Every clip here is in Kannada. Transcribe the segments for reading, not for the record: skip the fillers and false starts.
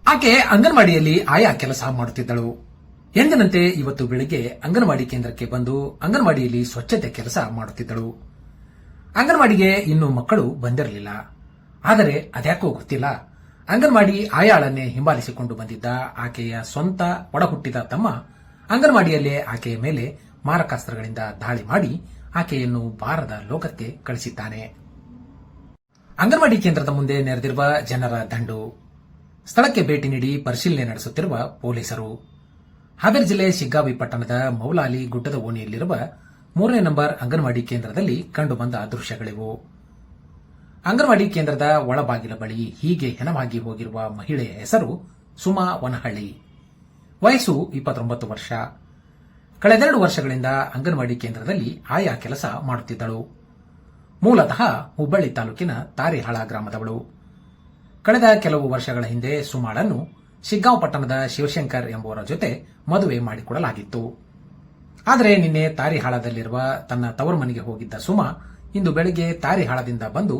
ಆಕೆ ಅಂಗನವಾಡಿಯಲ್ಲಿ ಆಯಾ ಕೆಲಸ ಮಾಡುತ್ತಿದ್ದಳು. ಎಂದಿನಂತೆ ಇವತ್ತು ಬೆಳಿಗ್ಗೆ ಅಂಗನವಾಡಿ ಕೇಂದ್ರಕ್ಕೆ ಬಂದು ಅಂಗನವಾಡಿಯಲ್ಲಿ ಸ್ವಚ್ಛತೆ ಕೆಲಸ ಮಾಡುತ್ತಿದ್ದಳು. ಅಂಗನವಾಡಿಗೆ ಇನ್ನೂ ಮಕ್ಕಳು ಬಂದಿರಲಿಲ್ಲ. ಆದರೆ ಅದ್ಯಾಕೋ ಗೊತ್ತಿಲ್ಲ, ಅಂಗನವಾಡಿ ಆಯಾಳನ್ನೇ ಹಿಂಬಾಲಿಸಿಕೊಂಡು ಬಂದಿದ್ದ ಆಕೆಯ ಸ್ವಂತ ಒಡಹುಟ್ಟಿದ ತಮ್ಮ ಅಂಗನವಾಡಿಯಲ್ಲೇ ಆಕೆಯ ಮೇಲೆ ಮಾರಕಾಸ್ತ್ರಗಳಿಂದ ದಾಳಿ ಮಾಡಿ ಆಕೆಯನ್ನು ಬಾರದ ಲೋಕಕ್ಕೆ ಕಳಿಸಿದ್ದಾನೆ. ಅಂಗನವಾಡಿ ಕೇಂದ್ರದ ಮುಂದೆ ನೆರೆದಿರುವ ಜನರ ದಂಡು, ಸ್ಥಳಕ್ಕೆ ಭೇಟಿ ನೀಡಿ ಪರಿಶೀಲನೆ ನಡೆಸುತ್ತಿರುವ ಪೊಲೀಸರು. ಹಾವೇರಿ ಜಿಲ್ಲೆ ಶಿಗ್ಗಾವಿ ಪಟ್ಟಣದ ಮೌಲಾಲಿ ಗುಡ್ಡದ ಓಣಿಯಲ್ಲಿರುವ 3ನೇ ನಂಬರ್ ಅಂಗನವಾಡಿ ಕೇಂದ್ರದಲ್ಲಿ ಕಂಡುಬಂದ ದೃಶ್ಯಗಳಿವು. ಅಂಗನವಾಡಿ ಕೇಂದ್ರದ ಒಳಬಾಗಿಲ ಬಳಿ ಹೀಗೆ ಹೆಣವಾಗಿ ಹೋಗಿರುವ ಮಹಿಳೆಯ ಹೆಸರು ಸುಮಾ ವನಹಳ್ಳಿ. ವಯಸ್ಸು 29 ವರ್ಷ. ಕಳೆದೆರಡು ವರ್ಷಗಳಿಂದ ಅಂಗನವಾಡಿ ಕೇಂದ್ರದಲ್ಲಿ ಆಯಾ ಕೆಲಸ ಮಾಡುತ್ತಿದ್ದಳು. ಮೂಲತಃ ಹುಬ್ಬಳ್ಳಿ ತಾಲೂಕಿನ ತಾರಿಹಾಳ ಗ್ರಾಮದವಳು. ಕಳೆದ ಕೆಲವು ವರ್ಷಗಳ ಹಿಂದೆ ಸುಮಾಳನ್ನು ಶಿಗ್ಗಾಂವ್ ಪಟ್ಟಣದ ಶಿವಶಂಕರ್ ಎಂಬುವರ ಜೊತೆ ಮದುವೆ ಮಾಡಿಕೊಡಲಾಗಿತ್ತು. ಆದರೆ ನಿನ್ನೆ ತಾರಿಹಾಳದಲ್ಲಿರುವ ತನ್ನ ತವರು ಮನೆಗೆ ಹೋಗಿದ್ದ ಸುಮಾ ಇಂದು ಬೆಳಗ್ಗೆ ತಾರಿಹಾಳದಿಂದ ಬಂದು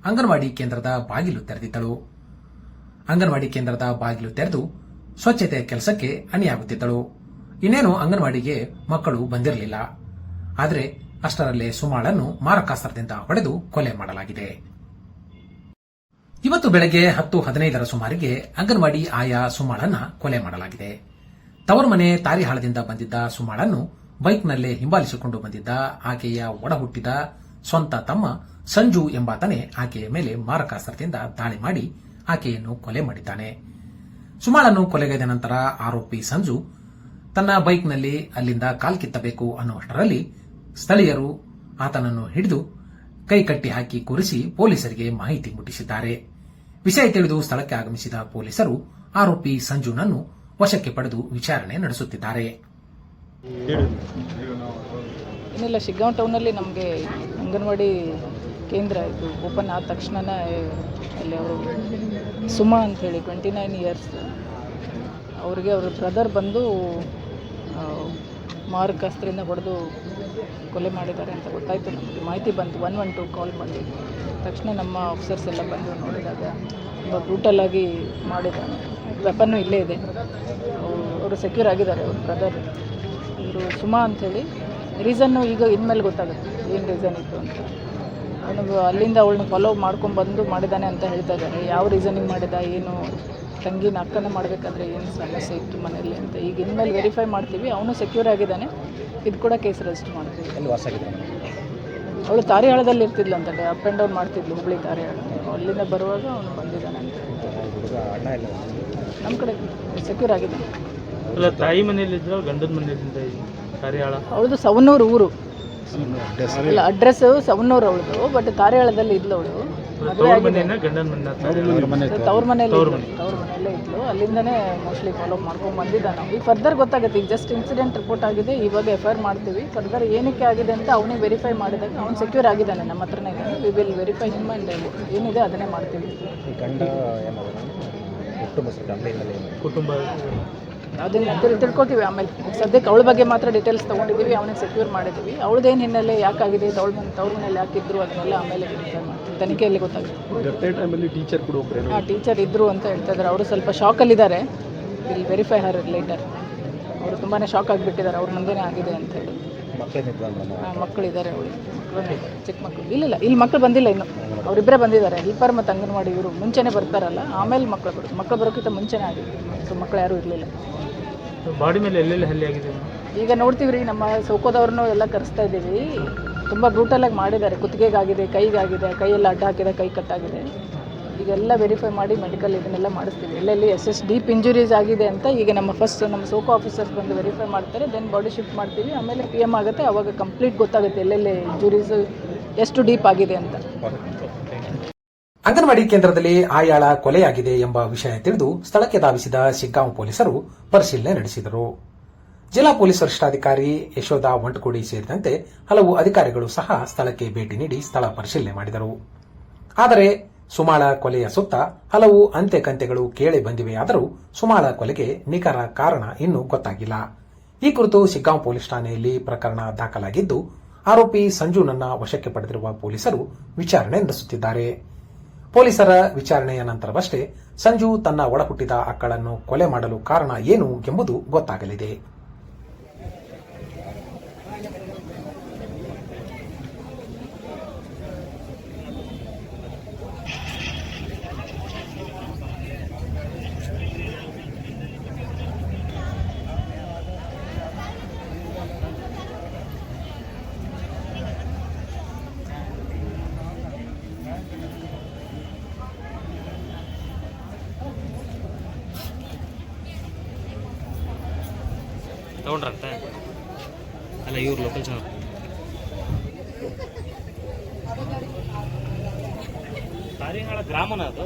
ಅಂಗನವಾಡಿ ಕೇಂದ್ರದ ಬಾಗಿಲು ತೆರೆದಿದ್ದಳು. ಅಂಗನವಾಡಿ ಕೇಂದ್ರದ ಬಾಗಿಲು ತೆರೆದು ಸ್ವಚ್ಛತೆ ಕೆಲಸಕ್ಕೆ ಅಣಿಯಾಗುತ್ತಿದ್ದಳು. ಇನ್ನೇನು ಅಂಗನವಾಡಿಗೆ ಮಕ್ಕಳು ಬಂದಿರಲಿಲ್ಲ. ಆದರೆ ಅಷ್ಟರಲ್ಲೇ ಸುಮಾಳನ್ನು ಮಾರಕಾಸ್ತ್ರದಿಂದ ಹೊಡೆದು ಕೊಲೆ ಮಾಡಲಾಗಿದೆ. ಇವತ್ತು ಬೆಳಗ್ಗೆ 10:15ರ ಸುಮಾರಿಗೆ ಅಂಗನವಾಡಿ ಆಯಾ ಸುಮಾಳನ್ನ ಕೊಲೆ ಮಾಡಲಾಗಿದೆ. ತವರು ಮನೆ ತಾರಿಹಾಳದಿಂದ ಬಂದಿದ್ದ ಸುಮಾಳನ್ನು ಬೈಕ್ನಲ್ಲೇ ಹಿಂಬಾಲಿಸಿಕೊಂಡು ಬಂದಿದ್ದ ಆಕೆಯ ಒಡಹುಟ್ಟಿದ ಸ್ವಂತ ತಮ್ಮ ಸಂಜು ಎಂಬಾತನೇ ಆಕೆಯ ಮೇಲೆ ಮಾರಕಾಸ್ತ್ರದಿಂದ ದಾಳಿ ಮಾಡಿ ಆಕೆಯನ್ನು ಕೊಲೆ ಮಾಡಿದ್ದಾನೆ. ಸುಮಾಳನ್ನು ಕೊಲೆಗೈದ ನಂತರ ಆರೋಪಿ ಸಂಜು ತನ್ನ ಬೈಕ್ನಲ್ಲಿ ಅಲ್ಲಿಂದ ಕಾಲ್ಕಿತ್ತಬೇಕು ಅನ್ನುವಷ್ಟರಲ್ಲಿ ಸ್ಥಳೀಯರು ಆತನನ್ನು ಹಿಡಿದು ಕೈಕಟ್ಟಿ ಹಾಕಿ ಕೂರಿಸಿ ಪೊಲೀಸರಿಗೆ ಮಾಹಿತಿ ಮುಟ್ಟಿಸಿದ್ದಾರೆ. ವಿಷಯ ತಿಳಿದು ಸ್ಥಳಕ್ಕೆ ಆಗಮಿಸಿದ ಪೊಲೀಸರು ಆರೋಪಿ ಸಂಜುನನ್ನು ವಶಕ್ಕೆ ಪಡೆದು ವಿಚಾರಣೆ ನಡೆಸುತ್ತಿದ್ದಾರೆ. ಏನಿಲ್ಲ, ಶಿಗ್ಗಾಂವ್ ಟೌನಲ್ಲಿ ನಮಗೆ ಅಂಗನವಾಡಿ ಕೇಂದ್ರ ಇದು ಓಪನ್ ಆದ ತಕ್ಷಣನೇ ಅಲ್ಲಿ ಅವರು ಸುಮಾ ಅಂಥೇಳಿ 29 ಇಯರ್ಸ್ ಅವ್ರಿಗೆ ಅವ್ರ ಬ್ರದರ್ ಬಂದು ಮಾರಕಾಸ್ತ್ರದಿಂದ ಹೊಡೆದು ಕೊಲೆ ಮಾಡಿದ್ದಾರೆ ಅಂತ ಗೊತ್ತಾಯಿತು. ನಮಗೆ ಮಾಹಿತಿ ಬಂತು, 112 ಕಾಲ್ ಮಾಡಿ ತಕ್ಷಣ ನಮ್ಮ ಆಫೀಸರ್ಸ್ ಎಲ್ಲ ಬಂದು ನೋಡಿದಾಗ ತುಂಬ ಬ್ರೂಟಲಾಗಿ ಮಾಡಿದ್ದಾನೆ. ವೆಪನ್ನು ಇಲ್ಲೇ ಇದೆ. ಅವರು ಸೆಕ್ಯೂರ್ ಆಗಿದ್ದಾರೆ, ಅವ್ರ ಬ್ರದರ್. ಇವರು ಸುಮಾ ಅಂಥೇಳಿ. ರೀಸನ್ನು ಈಗ ಇನ್ಮೇಲೆ ಗೊತ್ತಾಗುತ್ತೆ ಏನು ರೀಸನ್ ಇತ್ತು ಅಂತ. ಅವನು ಅಲ್ಲಿಂದ ಅವಳನ್ನ ಫಾಲೋ ಮಾಡ್ಕೊಂಡ್ಬಂದು ಮಾಡಿದ್ದಾನೆ ಅಂತ ಹೇಳ್ತಾ ಇದ್ದಾರೆ. ಯಾವ ರೀಸನಿಗೆ ಮಾಡಿದ, ಏನು ತಂಗಿನ ಅಕ್ಕನ ಮಾಡಬೇಕಾದ್ರೆ ಏನು ಸಮಸ್ಯೆ ಇತ್ತು ಮನೆಯಲ್ಲಿ ಅಂತ ಈಗ ಇನ್ಮೇಲೆ ವೆರಿಫೈ ಮಾಡ್ತೀವಿ. ಅವನು ಸೆಕ್ಯೂರ್ ಆಗಿದ್ದಾನೆ. ಇದು ಕೂಡ ಕೇಸ್ ರಿಜಿಸ್ಟರ್ ಮಾಡ್ತೀವಿ. ಅವಳು ತಾರಿಹಾಳದಲ್ಲಿ ಇರ್ತಿದ್ಲು ಅಂತ, ಅಪ್ ಆ್ಯಂಡ್ ಡೌನ್ ಮಾಡ್ತಿದ್ಲು ಹುಬ್ಬಳ್ಳಿ ತಾರಿಹಾಳ. ಅಲ್ಲಿಂದ ಬರುವಾಗ ಅವನು ಬಂದಿದ್ದಾನೆ ಅಂತ ನಮ್ಮ ಕಡೆ ಸೆಕ್ಯೂರ್ ಆಗಿದ್ದಾನೆ. ತಾಯಿ ಮನೆಯಲ್ಲಿದ್ದ ಗಂಡನ ಮನೆಯಲ್ಲಿಂದ ತಾರಿಹಾಳ ಅವಳದು ಸವನ್ನೂರು ಊರು ಇಲ್ಲ, ಅಡ್ರೆಸ್ ಸವನ್ನೂರು ಅವಳದು. ಬಟ್ ತಾರಿಹಾಳದಲ್ಲಿ ಇದ್ಲು ಅವಳು. ತವ್ರ ಮನೆಯಲ್ಲೇ ಇದ್ಲು. ಅಲ್ಲಿಂದನೇ ಮೋಸ್ಟ್ಲಿ ಫಾಲೋ ಮಾಡ್ಕೊಂಡು ಬಂದಿದ್ದಾನೆ. ಈಗ ಫರ್ದರ್ ಗೊತ್ತಾಗುತ್ತೆ. ಈಗ ಜಸ್ಟ್ ಇನ್ಸಿಡೆಂಟ್ ರಿಪೋರ್ಟ್ ಆಗಿದೆ, ಇವಾಗ FIR ಮಾಡ್ತೀವಿ. ಫರ್ದರ್ ಏನಕ್ಕೆ ಆಗಿದೆ ಅಂತ ಅವನಿಗೆ ವೆರಿಫೈ ಮಾಡಿದಾಗ ಅವ್ನು ಸೆಕ್ಯೂರ್ ಆಗಿದ್ದಾನೆ, ನಮ್ಮ ಹತ್ರನೇ ಇದ್ದಾನೆ. We will verify him and ಏನಿದೆ ಅದನ್ನೇ ಮಾಡ್ತೀವಿ. ಕುಟುಂಬ ಅದನ್ನು ತಿಳ್ಕೊತೀವಿ ಆಮೇಲೆ. ಸದ್ಯಕ್ಕೆ ಅವಳ ಬಗ್ಗೆ ಮಾತ್ರ ಡೀಟೇಲ್ಸ್ ತೊಗೊಂಡಿದ್ದೀವಿ, ಅವನಿಗೆ ಸೆಕ್ಯೂರ್ ಮಾಡಿದ್ದೀವಿ. ಅವಳದೇನು ಹಿನ್ನೆಲೆ, ಯಾಕಾಗಿದೆ, ತವ್ರ ಮನೇಲಿ ಯಾಕಿದ್ರು ಅದನ್ನೆಲ್ಲ ಆಮೇಲೆ ವೆರಿಫೈ ಮಾಡ್ತೀವಿ. ತನಿಖೆಯಲ್ಲಿ ಗೊತ್ತಾಗುತ್ತೆ. ಟೀಚರ್ ಇದ್ದರು ಅಂತ ಹೇಳ್ತಾ ಇದ್ದಾರೆ. ಅವರು ಸ್ವಲ್ಪ ಶಾಕಲ್ಲಿದ್ದಾರೆ. Will verify her later. ಅವರು ತುಂಬಾ ಶಾಕ್ ಆಗಿಬಿಟ್ಟಿದ್ದಾರೆ, ಅವ್ರ ಮುಂದೆನೇ ಆಗಿದೆ ಅಂತ ಹೇಳಿ. ಮಕ್ಕಳಿದ್ದಾರೆ, ಅವಳು ಚಿಕ್ಕ ಮಕ್ಕಳು. ಇಲ್ಲ ಇಲ್ಲಿ ಮಕ್ಕಳು ಬಂದಿಲ್ಲ ಇನ್ನು. ಅವರಿಬ್ಬರೇ ಬಂದಿದ್ದಾರೆ, ಹೆಲ್ಪರ್ ಮತ್ತು ಅಂಗನವಾಡಿ. ಇವರು ಮುಂಚೆನೇ ಬರ್ತಾರಲ್ಲ, ಆಮೇಲೆ ಮಕ್ಕಳು ಬರೋಕ್ಕಿಂತ ಮುಂಚೆನೇ ಆಗಿದೆ. ಸೊ ಮಕ್ಕಳು ಯಾರೂ ಇರಲಿಲ್ಲ. ಬಾಡಿ ಮೇಲೆ ಎಲ್ಲೆಲ್ಲಿ ಹಲ್ಲೆ ಆಗಿದೆ ಈಗ ನೋಡ್ತೀವಿ ರೀ. ನಮ್ಮ ಸೋಕೋದವ್ರನ್ನೂ ಎಲ್ಲ ಕರೆಸ್ತಾ ಇದ್ದೀವಿ. ತುಂಬ ಬ್ರೂಟಲಾಗಿ ಮಾಡಿದ್ದಾರೆ. ಕುತ್ತಿಗೆಗಾಗಿದೆ, ಕೈಗಾಗಿದೆ, ಕೈಯೆಲ್ಲ ಅಡ್ಡ ಹಾಕಿದೆ, ಕೈ ಕಟ್ಟಾಗಿದೆ. ಈಗೆಲ್ಲ ವೆರಿಫೈ ಮಾಡಿ ಮೆಡಿಕಲ್ ಇದನ್ನೆಲ್ಲ ಮಾಡಿಸ್ತೀವಿ. ಎಲ್ಲೆಲ್ಲಿ ಎಷ್ಟು ಡೀಪ್ ಇಂಜುರೀಸ್ ಆಗಿದೆ ಅಂತ ಈಗ ನಮ್ಮ ಸೋಕೋ ಆಫೀಸರ್ಸ್ ಬಂದು ವೆರಿಫೈ ಮಾಡ್ತಾರೆ. ದೆನ್ ಬಾಡಿ ಶಿಫ್ಟ್ ಮಾಡ್ತೀವಿ. ಆಮೇಲೆ PM ಆಗುತ್ತೆ. ಆವಾಗ ಕಂಪ್ಲೀಟ್ ಗೊತ್ತಾಗುತ್ತೆ ಎಲ್ಲೆಲ್ಲಿ ಇಂಜುರೀಸ್ ಎಷ್ಟು ಡೀಪ್ ಆಗಿದೆ ಅಂತ. ಅಂಗನವಾಡಿ ಕೇಂದ್ರದಲ್ಲಿ ಆಯಾಳ ಕೊಲೆಯಾಗಿದೆ ಎಂಬ ವಿಷಯ ತಿಳಿದು ಸ್ಥಳಕ್ಕೆ ಧಾವಿಸಿದ ಶಿಗ್ಗಾಂವ್ ಪೊಲೀಸರು ಪರಿಶೀಲನೆ ನಡೆಸಿದರು. ಜಿಲ್ಲಾ ಪೊಲೀಸ್ ವರಿಷ್ಠಾಧಿಕಾರಿ ಯಶೋಧ ವಂಟಕೋಡಿ ಸೇರಿದಂತೆ ಹಲವು ಅಧಿಕಾರಿಗಳು ಸಹ ಸ್ಥಳಕ್ಕೆ ಭೇಟಿ ನೀಡಿ ಸ್ಥಳ ಪರಿಶೀಲನೆ ಮಾಡಿದರು. ಆದರೆ ಸುಮಾಳ ಕೊಲೆಯ ಸುತ್ತ ಹಲವು ಅಂತೆಕಂತೆಗಳು ಕೇಳಿ ಬಂದಿವೆಯಾದರೂ ಸುಮಾಳ ಕೊಲೆಗೆ ನಿಖರ ಕಾರಣ ಇನ್ನೂ ಗೊತ್ತಾಗಿಲ್ಲ. ಈ ಕುರಿತು ಶಿಗ್ಗಾಂವ್ ಪೊಲೀಸ್ ಠಾಣೆಯಲ್ಲಿ ಪ್ರಕರಣ ದಾಖಲಾಗಿದ್ದು ಆರೋಪಿ ಸಂಜುನನ್ನ ವಶಕ್ಕೆ ಪಡೆದಿರುವ ಪೊಲೀಸರು ವಿಚಾರಣೆ ನಡೆಸುತ್ತಿದ್ದಾರೆ. ಪೊಲೀಸರ ವಿಚಾರಣೆಯ ನಂತರವಷ್ಟೇ ಸಂಜು ತನ್ನ ಒಳಹುಟ್ಟಿದ ಅಕ್ಕಳನ್ನು ಕೊಲೆ ಮಾಡಲು ಕಾರಣ ಏನು ಎಂಬುದು ಗೊತ್ತಾಗಲಿದೆ. ತಗೊಂಡ್ರಂತ ಅಲ್ಲ ಇವ್ರು ಲೋಕಲ್ ಜನ ಗ್ರಾಮನ ಅದು.